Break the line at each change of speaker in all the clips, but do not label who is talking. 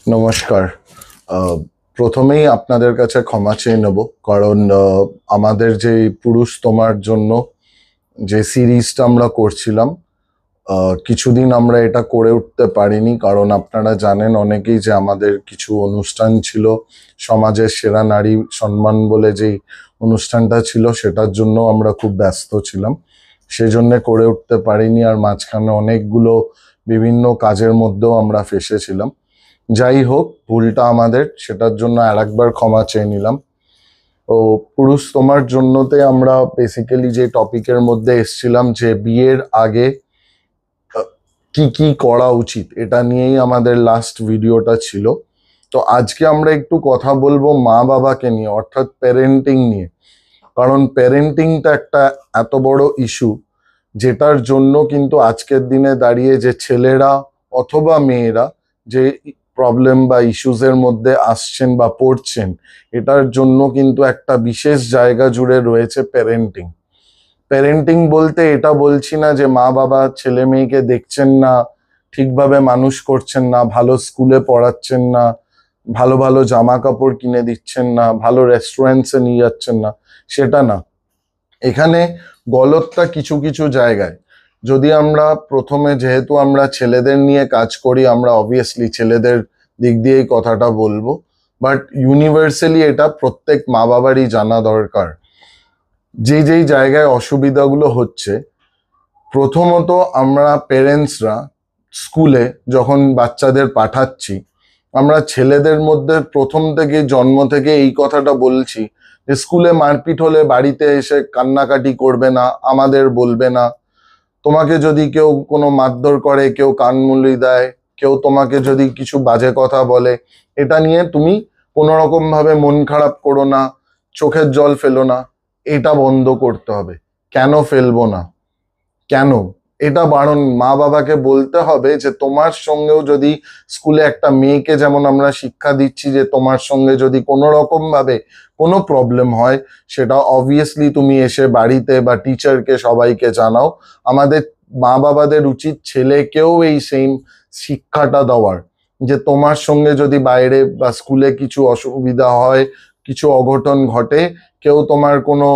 নমস্কার। প্রথমেই আপনাদের কাছে ক্ষমা চেয়ে নেব, কারণ আমাদের যে পুরুষতমার জন্য যে সিরিজটা আমরা করছিলাম, কিছুদিন আমরা এটা করে উঠতে পারিনি, কারণ আপনারা জানেন অনেকেই যে আমাদের কিছু অনুষ্ঠান ছিল, সমাজের সেরা নারী সম্মান বলে যেই অনুষ্ঠানটা ছিল, সেটার জন্য আমরা খুব ব্যস্ত ছিলাম, সেজন্য করে উঠতে পারিনি। আর মাঝখানে অনেকগুলো বিভিন্ন কাজের মধ্যেও আমরা ফেঁসেছিলাম। যাই হোক, ভুলটা আমাদের, সেটার জন্য আরেকবার ক্ষমা চেয়ে নিলাম। ও পুরুষ তোমার জন্যতে আমরা বেসিক্যালি যে টপিকের মধ্যে এসছিলাম, যে বিয়ের আগে কি কি করা উচিত, এটা নিয়েই আমাদের লাস্ট ভিডিওটা ছিল। তো আজকে আমরা একটু কথা বলবো মা বাবাকে নিয়ে, অর্থাৎ প্যারেন্টিং নিয়ে। কারণ প্যারেন্টিংটা একটা এত বড় ইস্যু, যেটার জন্য কিন্তু আজকের দিনে দাঁড়িয়ে যে ছেলেরা অথবা মেয়েরা যে প্রবলেম বা ইস্যুসের মধ্যে আসছেন বা পড়ছেন, এটার জন্য কিন্তু একটা বিশেষ জায়গা জুড়ে রয়েছে প্যারেন্টিং। প্যারেন্টিং বলতে এটা বলছি না যে মা বাবা ছেলে মেয়েকে দেখছেন না, ঠিকভাবে মানুষ করছেন না, ভালো স্কুলে পড়াচ্ছেন না, ভালো ভালো জামা কাপড় কিনে দিচ্ছেন না, ভালো রেস্টুরেন্টসে নিয়ে যাচ্ছেন না, সেটা না। এখানে গলতটা কিছু কিছু জায়গায়। যদি আমরা প্রথমে, যেহেতু আমরা ছেলেদের নিয়ে কাজ করি, আমরা অবভিয়াসলি ছেলেদের দিক দিয়েই কথাটা বলবো, বাট ইউনিভার্সালি এটা প্রত্যেক মা বাবারই জানা দরকার যেই যেই জায়গায় অসুবিধাগুলো হচ্ছে। প্রথমত, আমরা পেরেন্টসরা স্কুলে যখন বাচ্চাদের পাঠাচ্ছি, আমরা ছেলেদের মধ্যে প্রথম থেকে, জন্ম থেকে এই কথাটা বলছি যে স্কুলে মারপিট হলে বাড়িতে এসে কান্নাকাটি করবে না, আমাদের বলবে না। তোমাকে যদি কেউ কোনো মারধর করে, কেউ কানমুলি দেয়, কেউ তোমাকে যদি কিছু বাজে কথা বলে, এটা নিয়ে তুমি কোনো রকম ভাবে মন খারাপ করো না, চোখের জল ফেলো না। এটা বন্ধ করতে হবে। কেন ফেলবো না, কেন, এটা বারণ মা বাবাকে বলতে হবে যে তোমার সঙ্গেও যদি স্কুলে একটা মেয়েকে যেমন আমরা শিক্ষা দিচ্ছি যে তোমার সঙ্গে যদি কোনো রকম ভাবে কোনো প্রবলেম হয়, সেটা অবভিয়াসলি তুমি এসে বাড়িতে বা টিচারকে সবাইকে জানাও। আমাদের মা বাবাদের উচিত ছেলেকেও এই সেম শিক্ষাটা দেওয়ার, যে তোমার সঙ্গে যদি বাইরে বা স্কুলে কিছু অসুবিধা হয়, কিছু অঘটন ঘটে, কেউ তোমার কোনো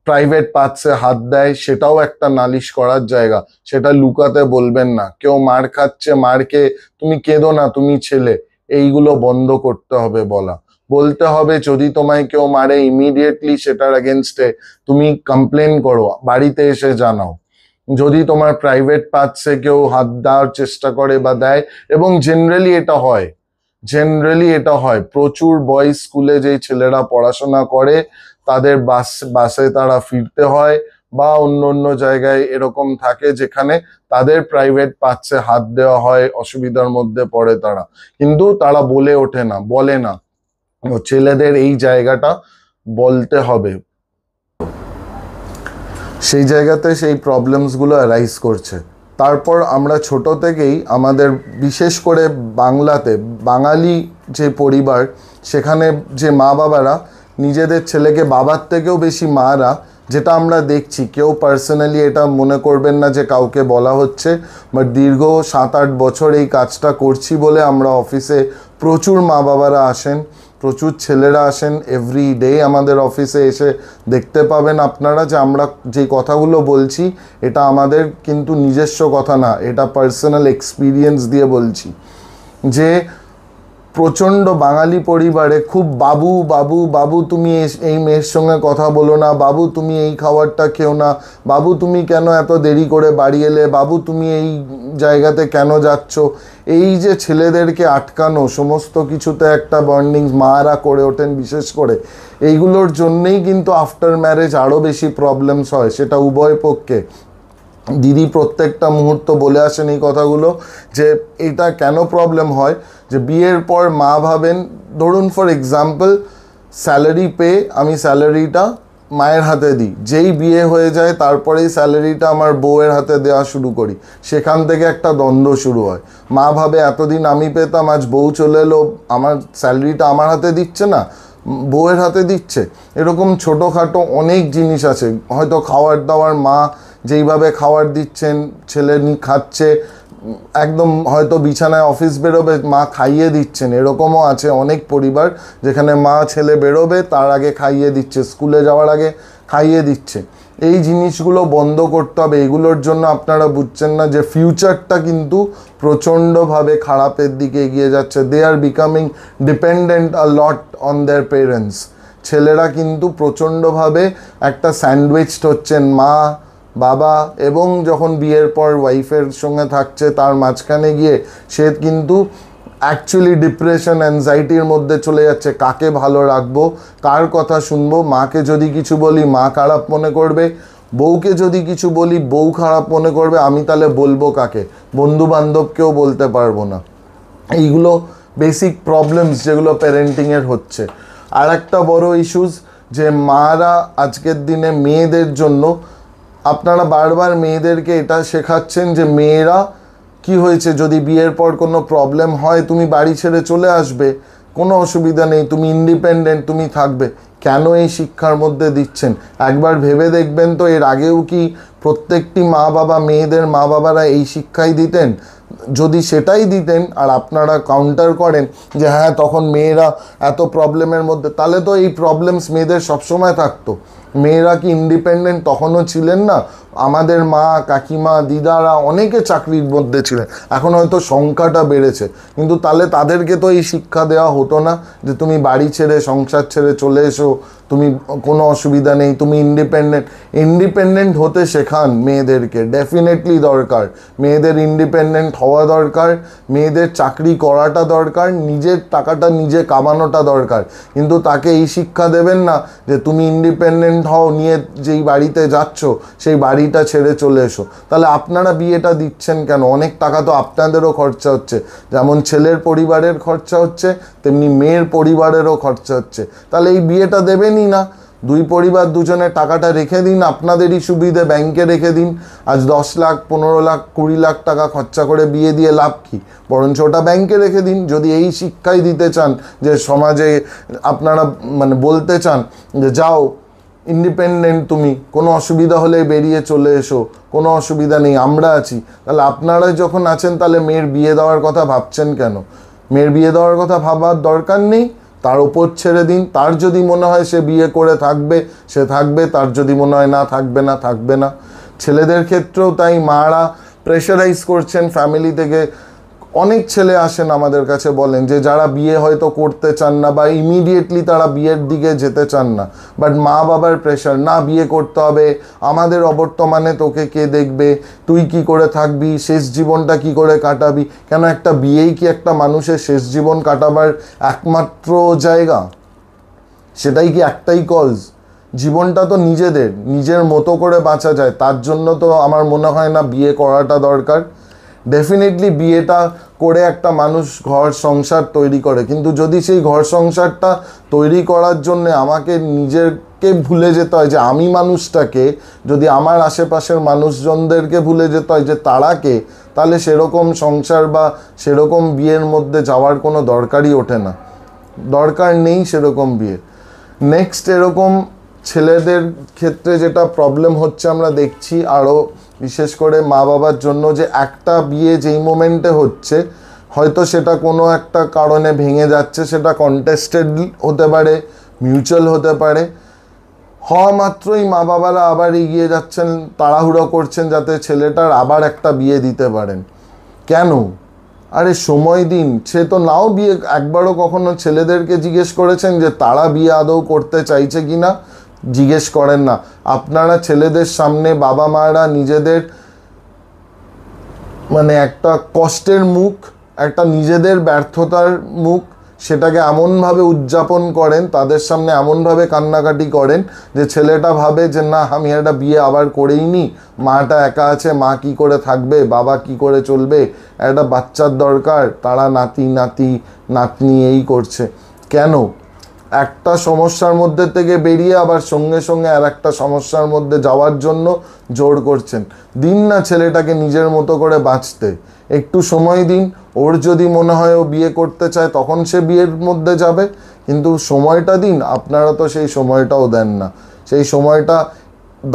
প্রাইভেট পার্টসে হাত দেয়, সেটাও একটা নালিশ করার জায়গা, সেটা লুকাতে বলবেন না। কেউ মার খাচ্ছে, মারকে তুমি কেঁদো না, তুমি ছেলে, এইগুলো বন্ধ করতে হবে বলা। বলতে হবে যদি তোমায় কেউ মারে, ইমিডিয়েটলি সেটার এগেনস্টে তুমি কমপ্লেন করো, বাড়িতে এসে জানাও। যদি তোমার প্রাইভেট পার্টসে কেউ হাত দেওয়ার চেষ্টা করে বা দেয়, এবং জেনারেলি এটা হয় প্রচুর বয়েজ স্কুলে যেই ছেলেরা পড়াশোনা করে, তাদের বাসে তারা ফিরতে হয়, বা অন্য অন্য জায়গায় এরকম থাকে যেখানে তাদের প্রাইভেট পার্টসে হাত দেওয়া হয়, অসুবিধার মধ্যে পড়ে তারা, কিন্তু তারা বলে ওঠে না, বলে না। ছেলেদের এই জায়গাটা বলতে হবে। সেই জায়গাতে সেই প্রবলেমসগুলো অ্যারাইজ করছে। তারপর আমরা ছোট থেকেই আমাদের, বিশেষ করে বাংলাতে, বাঙালি যে পরিবার, সেখানে যে মা বাবারা নিজেদের ছেলেকে, বাবার থেকেও বেশি মারা, যেটা আমরা দেখছি, কেউ পার্সোনালি এটা মনে করবেন না যে কাউকে বলা হচ্ছে, বাট দীর্ঘ 7-8 বছর এই কাজটা করছি বলে আমরা অফিসে প্রচুর মা বাবারা আসেন, প্রচুর ছেলেরা আসেন, এভরি ডে আমাদের অফিসে এসে দেখতে পাবেন আপনারা যে আমরা যে কথাগুলো বলছি, এটা আমাদের কিন্তু নিজস্ব কথা না, এটা পার্সোনাল এক্সপিরিয়েন্স দিয়ে বলছি। যে প্রচণ্ড বাঙালি পরিবারে খুব বাবু বাবু বাবু, তুমি এই মেয়ের সঙ্গে কথা বলো না, বাবু তুমি এই খাবারটা খেও না, বাবু তুমি কেন এত দেরি করে বাড়ি এলে, বাবু তুমি এই জায়গাতে কেন যাচ্ছ, এই যে ছেলেদেরকে আটকানো, সমস্ত কিছুতে একটা বন্ডিং মারা করে ওঠেন বিশেষ করে, এইগুলোর জন্যেই কিন্তু আফটার ম্যারেজ আরও বেশি প্রবলেমস হয়, সেটা উভয় পক্ষে। দিদি প্রত্যেকটা মুহূর্ত বলে আসেন এই কথাগুলো, যে এটা কেন প্রবলেম হয়, যে বিয়ের পর মা ভাবেন, ধরুন ফর এক্সাম্পল স্যালারি পেয়ে আমি স্যালারিটা মায়ের হাতে দিই, যেই বিয়ে হয়ে যায় তারপরেই স্যালারিটা আমার বউয়ের হাতে দেওয়া শুরু করি, সেখান থেকে একটা দ্বন্দ্ব শুরু হয়। মা ভাবে এতদিন আমি পেতাম, আজ বউ চলে এলো, আমার স্যালারিটা আমার হাতে দিচ্ছে না, বউয়ের হাতে দিচ্ছে। এরকম ছোটোখাটো অনেক জিনিস আছে, হয়তো খাওয়ার দাওয়ার, মা যেইভাবে খাবার দিচ্ছেন ছেলে খাচ্ছে, একদম হয়তো বিছানায় অফিস বেরোবে, মা খাইয়ে দিচ্ছেন, এরকমও আছে অনেক পরিবার যেখানে মা ছেলে বেরোবে তার আগে খাইয়ে দিচ্ছে, স্কুলে যাওয়ার আগে খাইয়ে দিচ্ছে। এই জিনিসগুলো বন্ধ করতে হবে। এগুলোর জন্য আপনারা বুঝছেন না যে ফিউচারটা কিন্তু প্রচণ্ডভাবে খারাপের দিকে এগিয়ে যাচ্ছে। They are becoming dependent a lot on their parents. ছেলেরা কিন্তু প্রচণ্ডভাবে একটা স্যান্ডউইচড হচ্ছেন, মা বাবা, এবং যখন বিয়ের পর ওয়াইফের সঙ্গে থাকছে তার মাঝখানে গিয়ে সে কিন্তু অ্যাকচুয়ালি ডিপ্রেশন অ্যাংজাইটির মধ্যে চলে যাচ্ছে। কাকে ভালো রাখবো, কার কথা শুনবো, মাকে যদি কিছু বলি মা খারাপ মনে করবে, বউকে যদি কিছু বলি বউ খারাপ মনে করবে, আমি তাহলে বলবো কাকে, বন্ধু বান্ধবকেও বলতে পারবো না। এইগুলো বেসিক প্রবলেমস যেগুলো প্যারেন্টিংয়ের হচ্ছে। আর একটা বড় ইস্যুস যে মারা আজকের দিনে মেয়েদের জন্য আপনারা বারবার মেয়েদেরকে এটা শেখাচ্ছেন যে মেয়েরা কি হয়েছে, যদি বিয়ের পর কোনো প্রবলেম হয় তুমি বাড়ি ছেড়ে চলে আসবে, কোনো অসুবিধা নেই, তুমি ইন্ডিপেন্ডেন্ট, তুমি থাকবে। কেন এই শিক্ষার মধ্যে দিচ্ছেন? একবার ভেবে দেখবেন তো এর আগেও কি প্রত্যেকটি মা বাবা, মেয়েদের মা বাবারা এই শিক্ষাই দিতেন? যদি সেটাই দিতেন আর আপনারা কাউন্টার করেন যে হ্যাঁ তখন মেয়েরা এত প্রবলেমের মধ্যে, তাহলে তো এই প্রবলেমস মেয়েদের সবসময় থাকতো। মেয়েরা কি ইন্ডিপেন্ডেন্ট তখনও ছিলেন না? আমাদের মা কাকিমা দিদারা অনেকে চাকরির মধ্যে ছিলেন, এখন হয়তো সংখ্যাটা বেড়েছে, কিন্তু তাহলে তাদেরকে তো এই শিক্ষা দেওয়া হতো না যে তুমি বাড়ি ছেড়ে সংসার ছেড়ে চলে এসো, তুমি কোনো অসুবিধা নেই, তুমি ইন্ডিপেন্ডেন্ট হতে শেখান মেয়েদেরকে। ডেফিনেটলি দরকার, মেয়েদের ইন্ডিপেন্ডেন্ট হওয়া দরকার, মেয়েদের চাকরি করাটা দরকার, নিজের টাকাটা নিজে কামানোটা দরকার। কিন্তু তাকে এই শিক্ষা দেবেন না যে তুমি ইন্ডিপেন্ডেন্ট হও, নিয়ে যেই বাড়িতে যাচ্ছ সেই বাড়িটা ছেড়ে চলে এসো। তাহলে আপনারা বিয়েটা দিচ্ছেন কেন? অনেক টাকা তো আপনাদেরও খরচা হচ্ছে, যেমন ছেলের পরিবারের খরচা হচ্ছে তেমনি মেয়ের পরিবারেরও খরচা হচ্ছে। তাহলে এই বিয়েটা দেবেনই না, দুই পরিবার দুজনে টাকাটা রেখে দিন, আপনাদেরই সুবিধে, ব্যাংকে রেখে দিন। আজ 10 লাখ 15 লাখ 20 লাখ টাকা খরচা করে বিয়ে দিয়ে লাভ কি? বরঞ্চ ওটা ব্যাংকে রেখে দিন। যদি এই শিক্ষাই দিতে চান যে সমাজে আপনারা মানে বলতে চান যে যাও ইন্ডিপেন্ডেন্ট, তুমি কোনো অসুবিধা হলে বেরিয়ে চলে এসো, কোনো অসুবিধা নেই, আমরা আছি, তাহলে আপনারা যখন আছেন তাহলে মেয়ের বিয়ে দেওয়ার কথা ভাবছেন কেন? মেয়ের বিয়ে দেওয়ার কথা ভাবার দরকার নেই, তার ওপর ছেড়ে দিন। তার যদি মনে হয় সে বিয়ে করে থাকবে সে থাকবে, তার যদি মনে হয় না থাকবে না থাকবে না। ছেলেদের ক্ষেত্রেও তাই, মারা প্রেশারাইজ করছেন ফ্যামিলি থেকে। অনেক ছেলে আসেন আমাদের কাছে, বলেন যে যারা বিয়ে হয়তো করতে চান না বা ইমিডিয়েটলি তারা বিয়ের দিকে যেতে চান না, বাট মা বাবার প্রেশার, না বিয়ে করতে হবে, আমাদের অবর্তমানে তোকে কে দেখবে, তুই কি করে থাকবি, শেষ জীবনটা কি করে কাটাবি। কেন একটা বিয়েই কি একটা মানুষের শেষ জীবন কাটাবার একমাত্র জায়গা? সেটাই কি একটাই কজ? জীবনটা তো নিজেদের, নিজের মতো করে বাঁচা যায়, তার জন্য তো আমার মনে হয় না বিয়ে করাটা দরকার। ডেফিনেটলি বিয়েটা করে একটা মানুষ ঘর সংসার তৈরি করে, কিন্তু যদি সেই ঘর সংসারটা তৈরি করার জন্য আমাকে নিজেকে ভুলে যেতে হয় যে আমি মানুষটাকে, যদি আমার আশেপাশের মানুষজনদেরকে ভুলে যেতে হয় যে তারা কে, তাহলে সেরকম সংসার বা সেরকম বিয়ের মধ্যে যাওয়ার কোনো দরকারই ওঠে না, দরকার নেই সেরকম বিয়ে। নেক্সট, এরকম ছেলেদের ক্ষেত্রে যেটা প্রবলেম হচ্ছে আমরা দেখছি আরও বিশেষ করে মা বাবার জন্য, যে একটা বিয়ে যেই মোমেন্টে হচ্ছে হয়তো সেটা কোনো একটা কারণে ভেঙে যাচ্ছে, সেটা কন্টেস্টেড হতে পারে, মিউচুয়াল হতে পারে, হওয়া মাত্রই মা বাবারা আবার এগিয়ে যাচ্ছেন, তাড়াহুড়ো করছেন যাতে ছেলেটার আবার একটা বিয়ে দিতে পারেন। কেন? আরে সময় দিন, সে তো নাও বিয়ে। একবারও কখনো ছেলেদেরকে জিজ্ঞেস করেছেন যে তারা বিয়ে আদৌ করতে চাইছে কি না? জিজ্ঞেস করেন না। আপনারা ছেলেদের সামনে বাবা মারা নিজেদের মানে একটা কষ্টের মুখ, একটা নিজেদের ব্যর্থতার মুখ, সেটাকে এমনভাবে উদযাপন করেন, তাদের সামনে এমনভাবে কান্নাকাটি করেন যে ছেলেটা ভাবে যে না আমি একটা বিয়ে আবার করেই নি, মাটা একা আছে, মা কি করে থাকবে, বাবা কি করে চলবে, একটা বাচ্চার দরকার, তারা নাতি নাতনি এই করছে। কেন? একটা সমস্যার মধ্যে থেকে বেরিয়ে আবার সঙ্গে সঙ্গে আর একটা সমস্যার মধ্যে যাওয়ার জন্য জোর করছেন। দিন না ছেলেটাকে নিজের মতো করে বাঁচতে, একটু সময় দিন। ওর যদি মনে হয় ও বিয়ে করতে চায় তখন সে বিয়ের মধ্যে যাবে, কিন্তু সময়টা দিন। আপনারা তো সেই সময়টাও দেন না, সেই সময়টা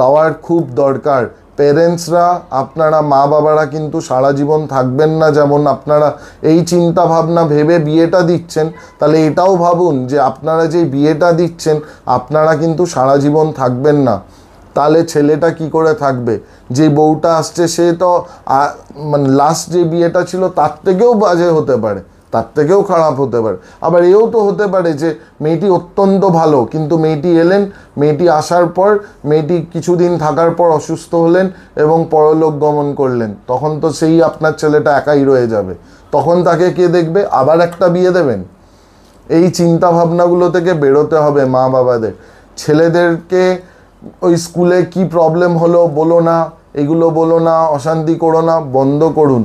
দেওয়ার খুব দরকার। পেরেন্টসরা, আপনারা মা বাবারা কিন্তু সারা জীবন থাকবেন না। যেমন আপনারা এই চিন্তা ভাবনা ভেবে বিয়েটা দিচ্ছেন, তাহলে এটাও ভাবুন যে আপনারা যে বিয়েটা দিচ্ছেন আপনারা কিন্তু সারা জীবন থাকবেন না। তাহলে ছেলেটা কি করে থাকবে? যে বউটা আসছে সে তো মানে লাস্ট যে বিয়েটা ছিল তার থেকেও বাজে হতে পারে, তার থেকেও খারাপ হতে পারে। আবার এও তো হতে পারে যে মেয়েটি অত্যন্ত ভালো, কিন্তু মেয়েটি এলেন, মেয়েটি আসার পর মেয়েটি কিছুদিন থাকার পর অসুস্থ হলেন এবং পরলোক গমন করলেন। তখন তো সেই আপনার ছেলেটা একাই রয়ে যাবে, তখন তাকে কে দেখবে? আবার একটা বিয়ে দেবেন? এই চিন্তা ভাবনাগুলো থেকে বেরোতে হবে মা বাবাদের। ছেলেদেরকে ওই স্কুলে কি প্রবলেম হলো বলো না, এগুলো বলো না, অশান্তি করো না, বন্ধ করুন।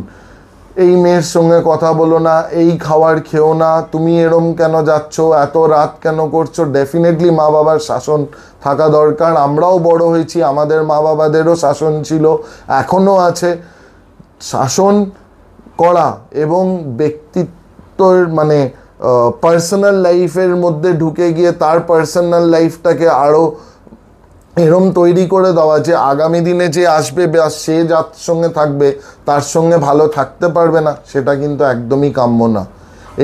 এই মেয়ের সঙ্গে কথা বলো না, এই খাবার খেও না, তুমি এরম কেন যাচ্ছ, এত রাত কেন করছো। ডেফিনেটলি মা বাবার শাসন থাকা দরকার। আমরাও বড় হয়েছি, আমাদের মা বাবাদেরও শাসন ছিল, এখনও আছে। শাসন করা এবং ব্যক্তিত্বর মানে পার্সোনাল লাইফের মধ্যে ঢুকে গিয়ে তার পার্সোনাল লাইফটাকে আরও এরম তৈরি করে দেওয়া যে আগামী দিনে যে আসবে বা সে যার সঙ্গে থাকবে তার সঙ্গে ভালো থাকতে পারবে না, সেটা কিন্তু একদমই কাম্য না।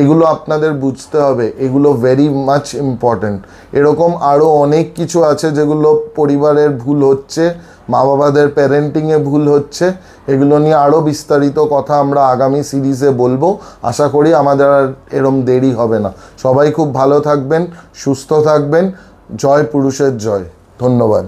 এগুলো আপনাদের বুঝতে হবে, এগুলো ভেরি মাচ ইম্পর্ট্যান্ট। এরকম আরও অনেক কিছু আছে যেগুলো পরিবারের ভুল হচ্ছে, মা বাবাদের প্যারেন্টিংয়ে ভুল হচ্ছে। এগুলো নিয়ে আরও বিস্তারিত কথা আমরা আগামী সিরিজে বলবো। আশা করি আমাদের আর এরম দেরি হবে না। সবাই খুব ভালো থাকবেন, সুস্থ থাকবেন। জয় পুরুষের জয়। ধন্যবাদ।